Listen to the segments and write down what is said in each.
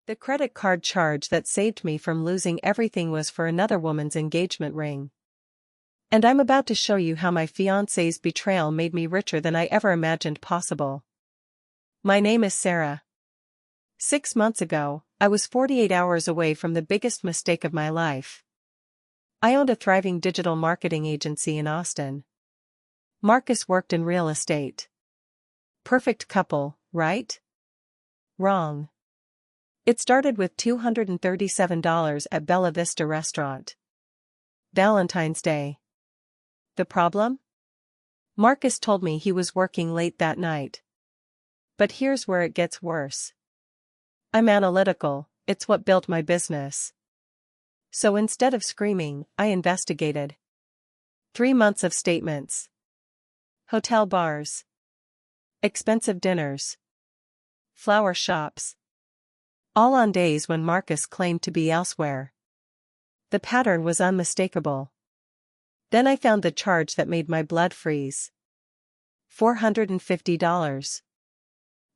The credit card charge that saved me from losing everything was for another woman's engagement ring. And I'm about to show you how my fiancé's betrayal made me richer than I ever imagined possible. My name is Sarah. 6 months ago, I was 48 hours away from the biggest mistake of my life. I owned a thriving digital marketing agency in Austin. Marcus worked in real estate. Perfect couple, right? Wrong. It started with $237 at Bella Vista restaurant. Valentine's Day. The problem? Marcus told me he was working late that night. But here's where it gets worse. I'm analytical, it's what built my business. So instead of screaming, I investigated. 3 months of statements. Hotel bars. Expensive dinners. Flower shops. All on days when Marcus claimed to be elsewhere. The pattern was unmistakable. Then I found the charge that made my blood freeze. $450.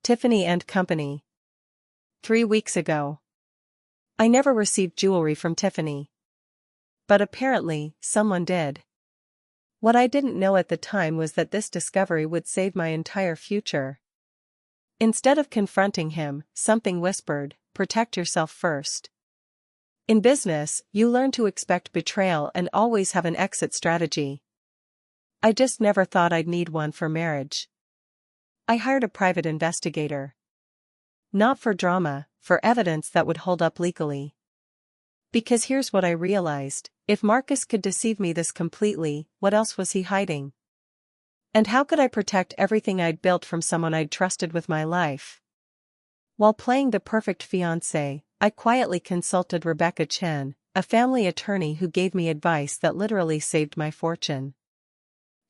Tiffany & Company. 3 weeks ago. I never received jewelry from Tiffany. But apparently, someone did. What I didn't know at the time was that this discovery would save my entire future. Instead of confronting him, something whispered, "Protect yourself first." In business, you learn to expect betrayal and always have an exit strategy. I just never thought I'd need one for marriage. I hired a private investigator. Not for drama, for evidence that would hold up legally. Because here's what I realized, if Marcus could deceive me this completely, what else was he hiding? And how could I protect everything I'd built from someone I'd trusted with my life? While playing the perfect fiancé, I quietly consulted Rebecca Chen, a family attorney who gave me advice that literally saved my fortune.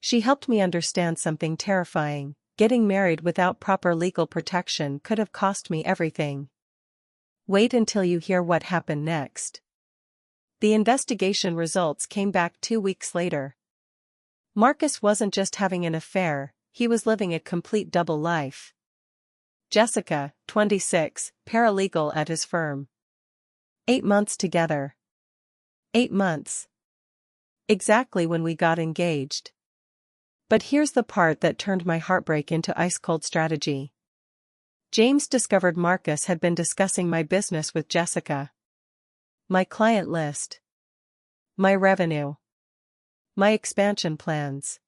She helped me understand something terrifying. Getting married without proper legal protection could have cost me everything. Wait until you hear what happened next. The investigation results came back 2 weeks later. Marcus wasn't just having an affair, he was living a complete double life. Jessica, 26, paralegal at his firm. 8 months together. 8 months. Exactly when we got engaged. But here's the part that turned my heartbreak into ice-cold strategy. James discovered Marcus had been discussing my business with Jessica. My client list. My revenue. My expansion plans.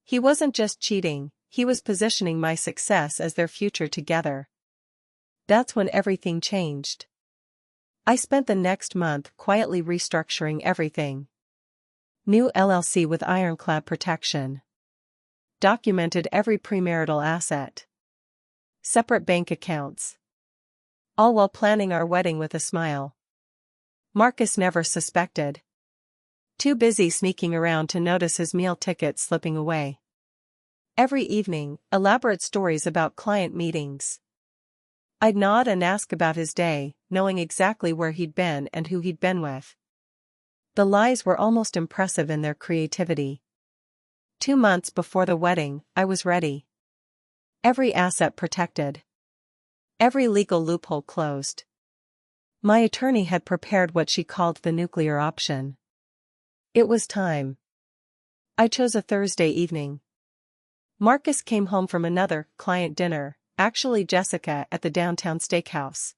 He wasn't just cheating, he was positioning my success as their future together. That's when everything changed. I spent the next month quietly restructuring everything. New LLC with ironclad protection. Documented every premarital asset. Separate bank accounts. All while planning our wedding with a smile. Marcus never suspected. Too busy sneaking around to notice his meal tickets slipping away. Every evening, elaborate stories about client meetings. I'd nod and ask about his day, knowing exactly where he'd been and who he'd been with. The lies were almost impressive in their creativity. 2 months before the wedding, I was ready. Every asset protected. Every legal loophole closed. My attorney had prepared what she called the nuclear option. It was time. I chose a Thursday evening. Marcus came home from another client dinner, actually Jessica at the downtown steakhouse.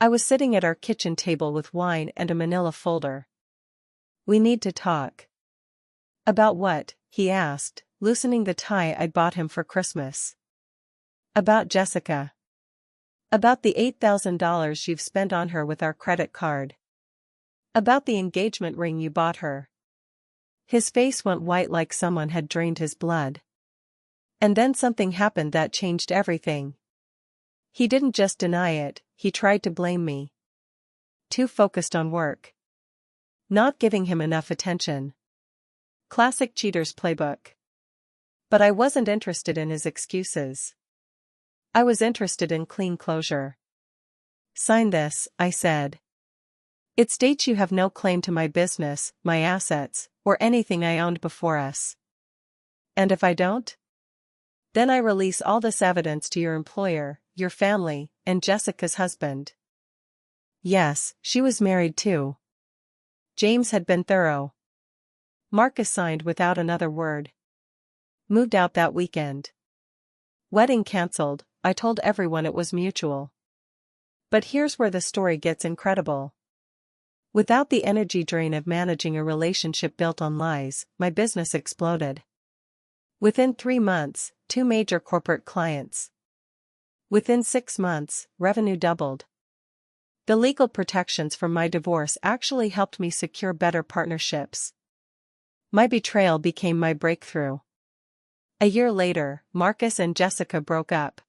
I was sitting at our kitchen table with wine and a manila folder. "We need to talk." "About what?" he asked, loosening the tie I'd bought him for Christmas. "About Jessica. About the $8,000 you've spent on her with our credit card. About the engagement ring you bought her." His face went white like someone had drained his blood. And then something happened that changed everything. He didn't just deny it, he tried to blame me. Too focused on work. Not giving him enough attention. Classic cheater's playbook. But I wasn't interested in his excuses. I was interested in clean closure. "Sign this," I said. "It states you have no claim to my business, my assets, or anything I owned before us. And if I don't? Then I release all this evidence to your employer, your family, and Jessica's husband." Yes, she was married too. James had been thorough. Marcus signed without another word. Moved out that weekend. Wedding cancelled. I told everyone it was mutual. But here's where the story gets incredible. Without the energy drain of managing a relationship built on lies, my business exploded. Within 3 months, 2 major corporate clients. Within 6 months, revenue doubled. The legal protections from my divorce actually helped me secure better partnerships. My betrayal became my breakthrough. A year later, Marcus and Jessica broke up.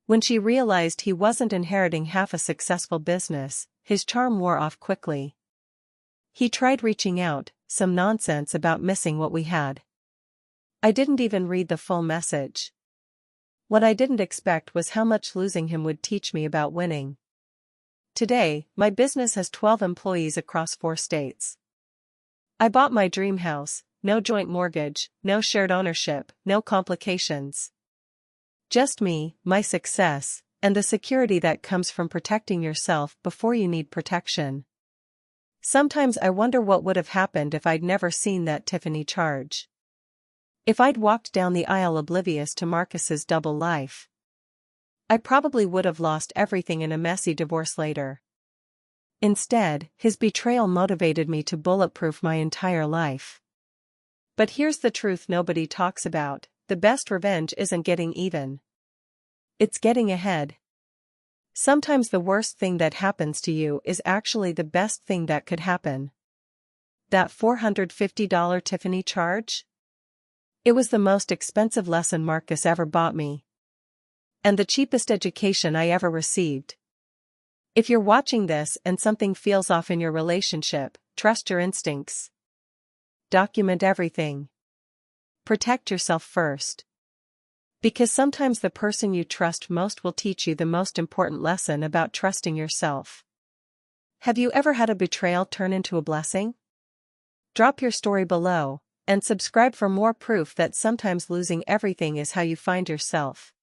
When she realized he wasn't inheriting half a successful business, his charm wore off quickly. He tried reaching out, some nonsense about missing what we had. I didn't even read the full message. What I didn't expect was how much losing him would teach me about winning. Today, my business has 12 employees across 4 states. I bought my dream house, no joint mortgage, no shared ownership, no complications. Just me, my success, and the security that comes from protecting yourself before you need protection. Sometimes I wonder what would have happened if I'd never seen that Tiffany charge. If I'd walked down the aisle oblivious to Marcus's double life. I probably would have lost everything in a messy divorce later. Instead, his betrayal motivated me to bulletproof my entire life. But here's the truth nobody talks about: the best revenge isn't getting even. It's getting ahead. Sometimes the worst thing that happens to you is actually the best thing that could happen. That $450 Tiffany charge? It was the most expensive lesson Marcus ever bought me. And the cheapest education I ever received. If you're watching this and something feels off in your relationship, trust your instincts. Document everything. Protect yourself first. Because sometimes the person you trust most will teach you the most important lesson about trusting yourself. Have you ever had a betrayal turn into a blessing? Drop your story below, and subscribe for more proof that sometimes losing everything is how you find yourself.